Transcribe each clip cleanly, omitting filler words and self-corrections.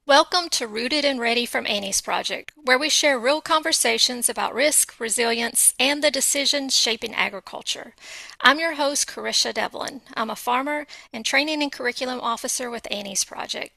Welcome to Rooted and Ready from Annie's Project, where we share real conversations about risk, resilience, and the decisions shaping agriculture. I'm your host, Karisha Devlin. I'm a farmer and training and curriculum officer with Annie's Project.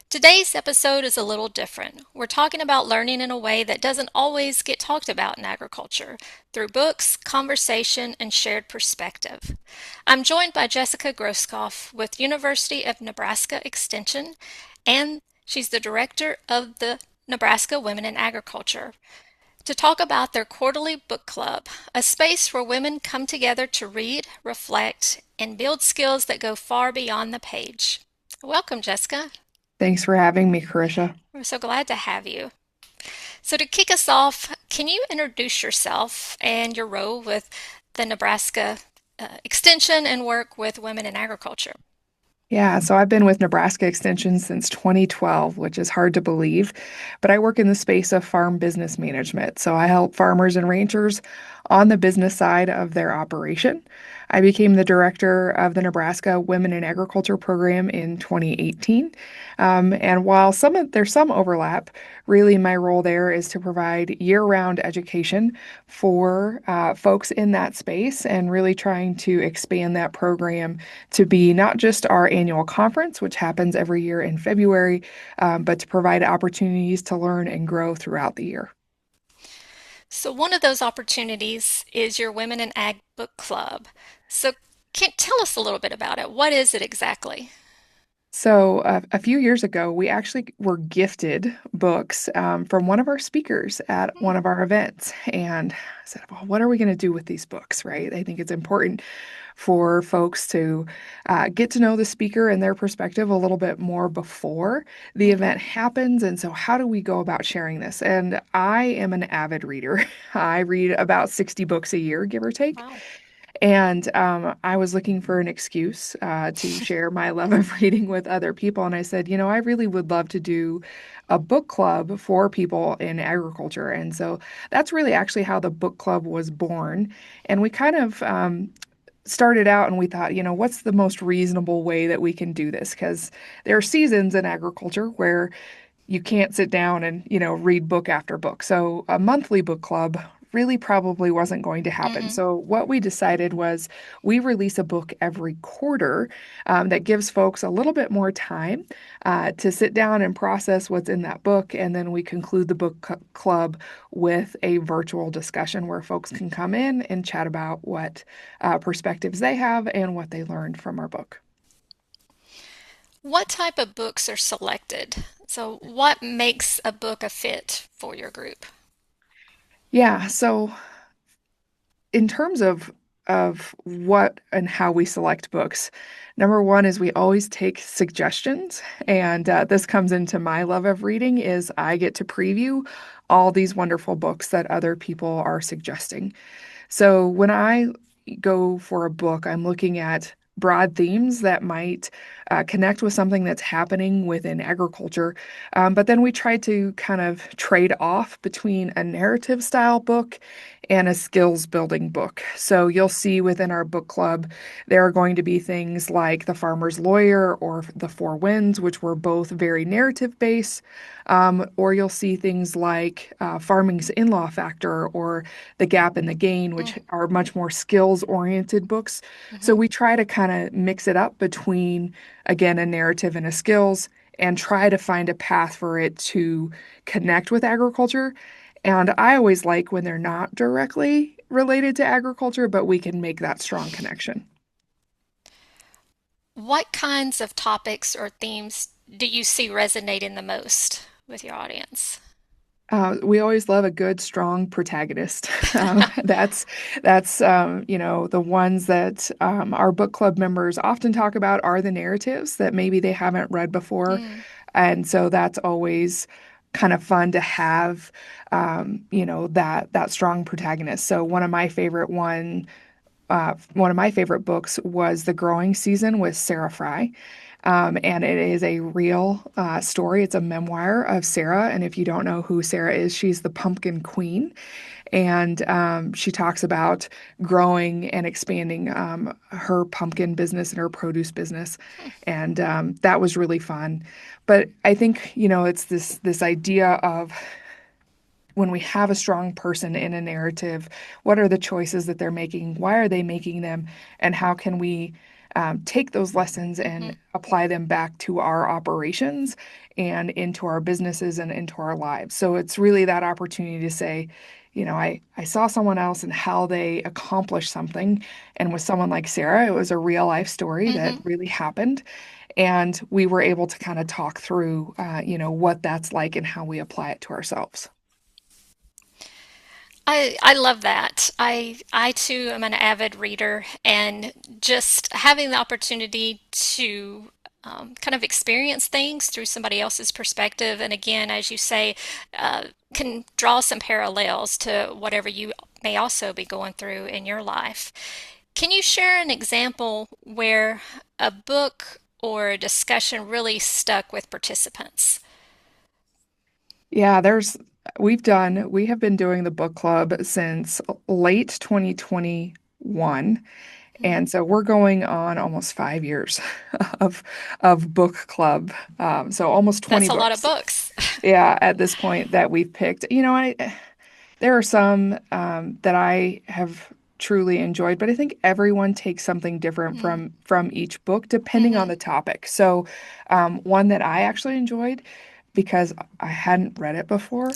Today's episode is a little different. We're talking about learning in a way that doesn't always get talked about in agriculture, through books, conversation, and shared perspective. I'm joined by Jessica Groskopf with University of Nebraska Extension, and she's the director of the Nebraska Women in Agriculture, to talk about their quarterly book club, a space where women come together to read, reflect, and build skills that go far beyond the page. Welcome, Jessica. Thanks for having me, Karisha. We're so glad to have you. So, to kick us off, can you introduce yourself and your role with the Nebraska Extension and work with women in agriculture? Yeah, so I've been with Nebraska Extension since 2012, which is hard to believe, but I work in the space of farm business management. So I help farmers and ranchers on the business side of their operation. I became the director of the Nebraska Women in Agriculture program in 2018. And while there's some overlap, really my role there is to provide year-round education for folks in that space and really trying to expand that program to be not just our annual conference, which happens every year in February, but to provide opportunities to learn and grow throughout the year. So, one of those opportunities is your Women in Ag Book Club. So, can tell us a little bit about it. What is it exactly? So, a few years ago, we actually were gifted books from one of our speakers at one of our events. And I said, well, what are we going to do with these books, right? I think it's important for folks to get to know the speaker and their perspective a little bit more before the Mm-hmm. event happens. And so, how do we go about sharing this? And I am an avid reader. I read about 60 books a year, give or take. Wow. And I was looking for an excuse to share my love of reading with other people. And I said, I really would love to do a book club for people in agriculture. And so that's really actually how the book club was born. And we kind of started out and we thought, what's the most reasonable way that we can do this? Because there are seasons in agriculture where you can't sit down and, read book after book. So a monthly book club really probably wasn't going to happen. Mm-hmm. So what we decided was we release a book every quarter that gives folks a little bit more time to sit down and process what's in that book. And then we conclude the club with a virtual discussion where folks can come in and chat about what perspectives they have and what they learned from our book. What type of books are selected? So, what makes a book a fit for your group? Yeah, so in terms of what and how we select books, number one is we always take suggestions, and this comes into my love of reading is I get to preview all these wonderful books that other people are suggesting. So when I go for a book, I'm looking at broad themes that might connect with something that's happening within agriculture. But then we try to kind of trade off between a narrative style book and a skills building book. So you'll see within our book club, there are going to be things like The Farmer's Lawyer or The Four Winds, which were both very narrative based. Or you'll see things like Farming's In-Law Factor or The Gap and the Gain, which are much more skills oriented books. So Mm-hmm. we try to kind of mix it up between, again, a narrative and a skills and try to find a path for it to connect with agriculture. And I always like when they're not directly related to agriculture, but we can make that strong connection. What kinds of topics or themes do you see resonating the most with your audience? We always love a good, strong protagonist. That's the ones that our book club members often talk about are the narratives that maybe they haven't read before, Mm. and so that's always kind of fun to have, that strong protagonist. So one of my favorite books was The Growing Season with Sarah Fry. And it is a real story. It's a memoir of Sarah. And if you don't know who Sarah is, she's the Pumpkin Queen. And she talks about growing and expanding her pumpkin business and her produce business. And that was really fun. But I think, it's this idea of when we have a strong person in a narrative, what are the choices that they're making? Why are they making them? And how can we take those lessons and Hmm. apply them back to our operations and into our businesses and into our lives? So it's really that opportunity to say, I saw someone else and how they accomplished something. And with someone like Sarah, it was a real life story that Hmm. really happened. And we were able to kind of talk through, what that's like and how we apply it to ourselves. I love that. I too am an avid reader, and just having the opportunity to kind of experience things through somebody else's perspective, and again, as you say, can draw some parallels to whatever you may also be going through in your life. Can you share an example where a book or a discussion really stuck with participants? Yeah, we have been doing the book club since late 2021. Mhm. And so we're going on almost 5 years of book club. So almost 20 That's a lot of books. books. Yeah, at this point that we've picked. There are some that I have truly enjoyed, but I think everyone takes something different Mm. from each book, depending on Hmm. the topic. So, one that I actually enjoyed because I hadn't read it before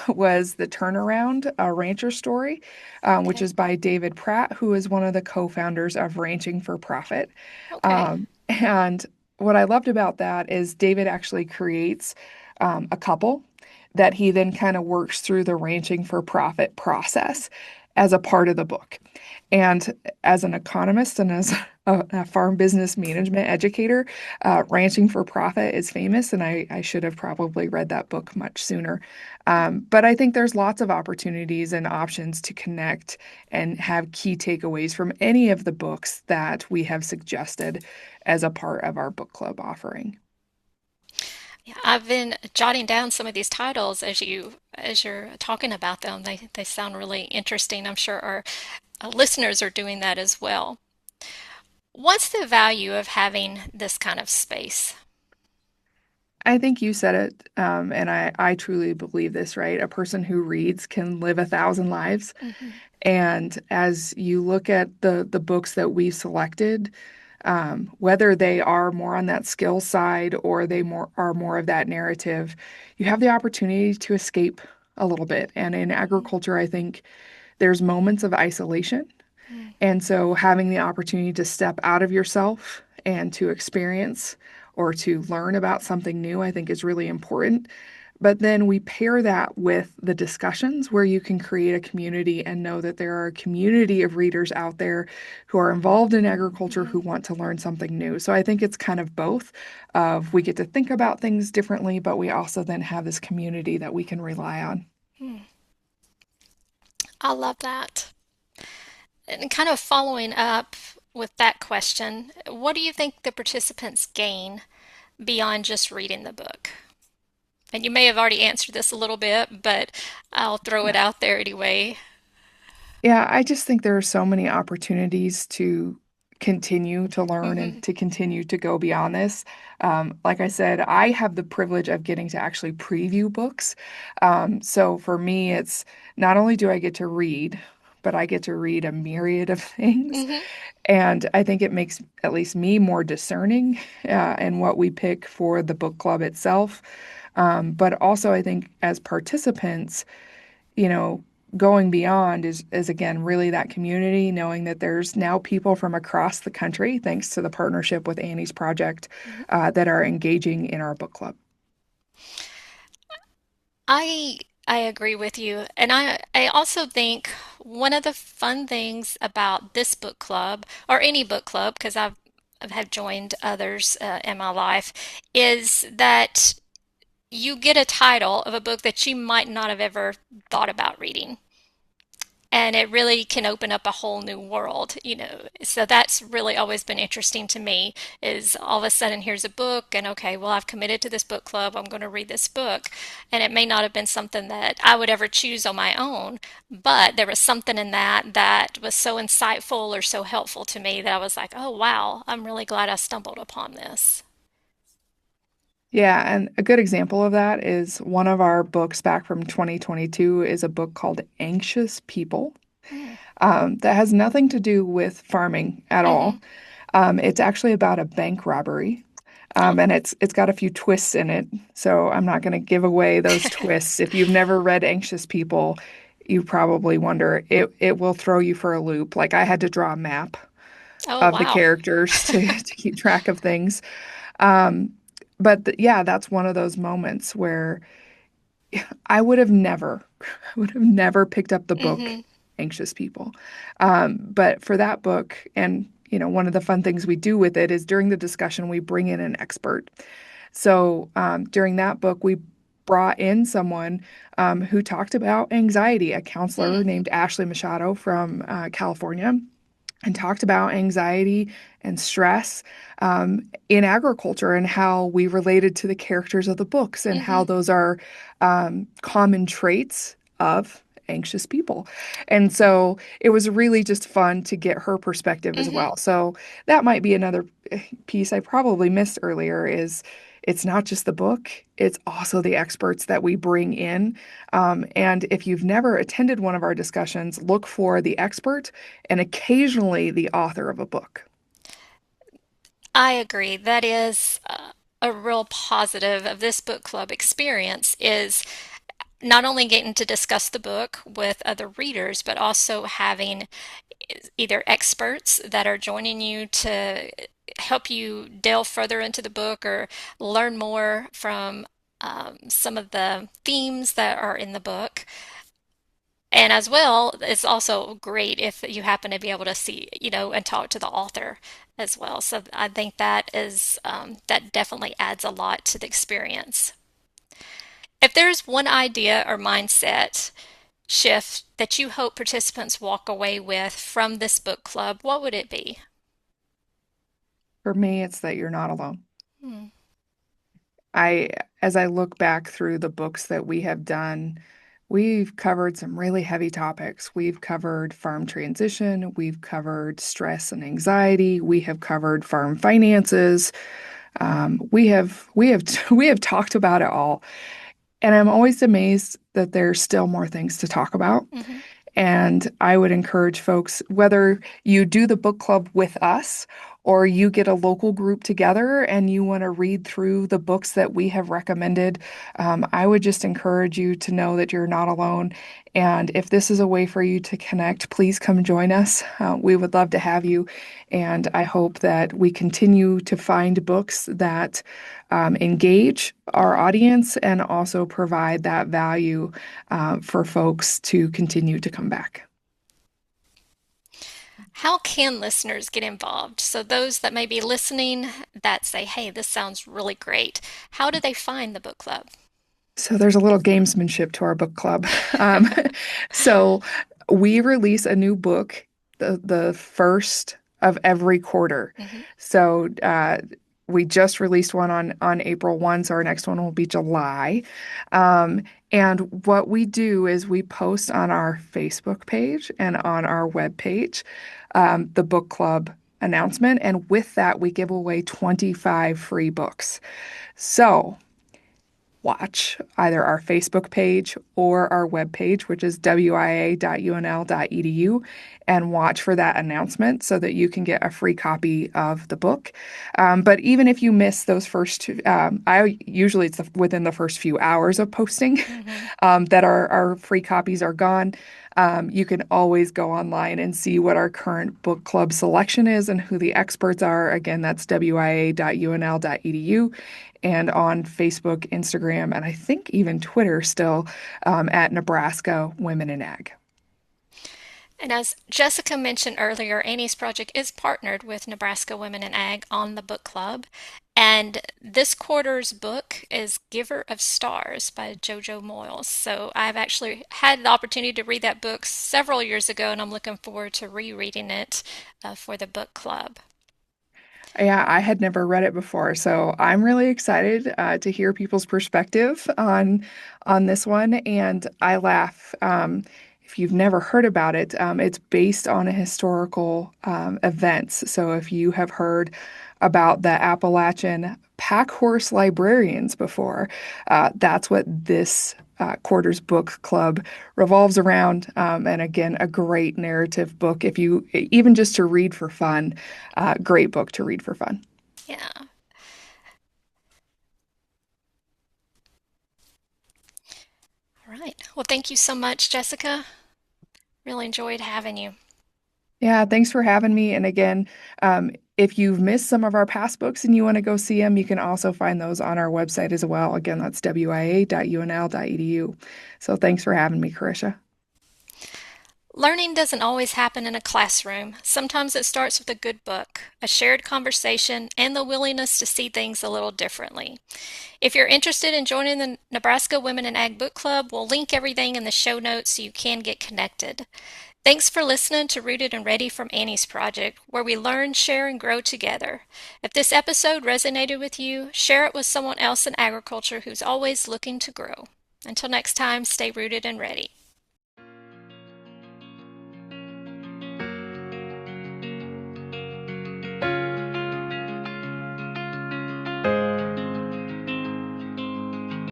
was The Turnaround, a rancher story, which Okay. is by David Pratt, who is one of the co-founders of Ranching for Profit. Okay. And what I loved about that is David actually creates a couple that he then kind of works through the ranching for profit process as a part of the book. And as an economist and as a farm business management educator, Ranching for Profit is famous, and I should have probably read that book much sooner. But I think there's lots of opportunities and options to connect and have key takeaways from any of the books that we have suggested as a part of our book club offering. Yeah, I've been jotting down some of these titles as you're talking about them. They sound really interesting. I'm sure our listeners are doing that as well. What's the value of having this kind of space? I think you said it, and I truly believe this, right? A person who reads can live 1,000 lives. Hmm. And as you look at the books that we selected, whether they are more on that skill side or they more of that narrative, you have the opportunity to escape a little bit. And in agriculture, I think there's moments of isolation. Hmm. And so having the opportunity to step out of yourself and to experience or to learn about something new, I think is really important. But then we pair that with the discussions where you can create a community and know that there are a community of readers out there who are involved in agriculture who Hmm. want to learn something new. So I think it's kind of both of we get to think about things differently, but we also then have this community that we can rely on. Hmm. I love that. And kind of following up with that question, what do you think the participants gain beyond just reading the book? And you may have already answered this a little bit, but I'll throw it Yeah. out there anyway. Yeah, I just think there are so many opportunities to continue to learn and Hmm. to continue to go beyond this. Like I said, I have the privilege of getting to actually preview books. So for me, it's not only do I get to read, but I get to read a myriad of things. Hmm. And I think it makes at least me more discerning in what we pick for the book club itself. But also, I think as participants, you know, going beyond is again really that community, knowing that there's now people from across the country, thanks to the partnership with Annie's Project, that are engaging in our book club. I I agree with you. And I also think one of the fun things about this book club or any book club, because I've have joined others in my life, is that you get a title of a book that you might not have ever thought about reading. and it really can open up a whole new world, you know. So that's really always been interesting to me is all of a sudden here's a book and okay, well I've committed to this book club, I'm going to read this book. And it may not have been something that I would ever choose on my own, but there was something in that that was so insightful or so helpful to me that I was like, "Oh wow, I'm really glad I stumbled upon this." Yeah, and a good example of that is one of our books back from 2022 is a book called Anxious People. Mm. That has nothing to do with farming at all. Mhm. It's actually about a bank robbery. Oh. And it's got a few twists in it. So I'm not going to give away those twists. If you've never read Anxious People, you probably wonder it will throw you for a loop. Like I had to draw a map Oh of the wow. characters to keep track of things. Um, but yeah, that's one of those moments where I would have never, I would have never picked up the book Mhm. Anxious People. But for that book, and one of the fun things we do with it is during the discussion, we bring in an expert. So during that book, we brought in someone who talked about anxiety, a counselor Mm. named Ashley Machado from California and talked about anxiety and stress in agriculture and how we related to the characters of the books and how Mhm. those are common traits of anxious people. And so it was really just fun to get her perspective as Mhm. well. So that might be another piece I probably missed earlier is it's not just the book, it's also the experts that we bring in. And if you've never attended one of our discussions, look for the expert and occasionally the author of a book. I agree. That is a real positive of this book club experience is not only getting to discuss the book with other readers, but also having either experts that are joining you to help you delve further into the book or learn more from some of the themes that are in the book. And as well, it's also great if you happen to be able to see, you know, and talk to the author as well. So I think that is that definitely adds a lot to the experience. If there's one idea or mindset shift that you hope participants walk away with from this book club, what would it be? For me, it's that you're not alone. Hmm. I, as I look back through the books that we have done, we've covered some really heavy topics. We've covered farm transition, we've covered stress and anxiety, we have covered farm finances. We have we have talked about it all, and I'm always amazed that there's still more things to talk about. Hmm. And I would encourage folks, whether you do the book club with us or you get a local group together and you want to read through the books that we have recommended, I would just encourage you to know that you're not alone. And if this is a way for you to connect, please come join us. We would love to have you. And I hope that we continue to find books that engage our Hmm. audience and also provide that value for folks to continue to come back. How can listeners get involved? So those that may be listening that say, hey, this sounds really great, how do they find the book club? So there's a little gamesmanship to our book club. Um, so we release a new book the first of every quarter. Hmm. So we just released one on April 1, so our next one will be July. And what we do is we post on our Facebook page and on our web page the book club announcement, and with that we give away 25 free books. So watch either our Facebook page or our webpage, which is wia.unl.edu, and watch for that announcement so that you can get a free copy of the book. But even if you miss those first two, I usually it's within the first few hours of posting Hmm. that our free copies are gone. You can always go online and see what our current book club selection is and who the experts are. Again, that's wia.unl.edu and on Facebook, Instagram, and I think even Twitter still at Nebraska Women in Ag. And as Jessica mentioned earlier, Annie's project is partnered with Nebraska Women in Ag on the book club. And this quarter's book is Giver of Stars by Jojo Moyles. So I've actually had the opportunity to read that book several years ago, and I'm looking forward to rereading it for the book club. Yeah, I had never read it before, so I'm really excited to hear people's perspective on this one. And I laugh. If you've never heard about it, it's based on a historical events. So if you have heard about the Appalachian pack horse librarians before, that's what this quarter's book club revolves around. And again, a great narrative book if you even just to read for fun. Great book to read for fun. Yeah. All right. Well, thank you so much, Jessica. Really enjoyed having you. Yeah, thanks for having me. And again, if you've missed some of our past books and you want to go see them, you can also find those on our website as well. Again, that's wia.unl.edu. So thanks for having me, Karisha. Learning doesn't always happen in a classroom. Sometimes it starts with a good book, a shared conversation, and the willingness to see things a little differently. If you're interested in joining the Nebraska Women in Ag Book Club, we'll link everything in the show notes so you can get connected. Thanks for listening to Rooted and Ready from Annie's Project, where we learn, share, and grow together. If this episode resonated with you, share it with someone else in agriculture who's always looking to grow. Until next time, stay rooted and ready.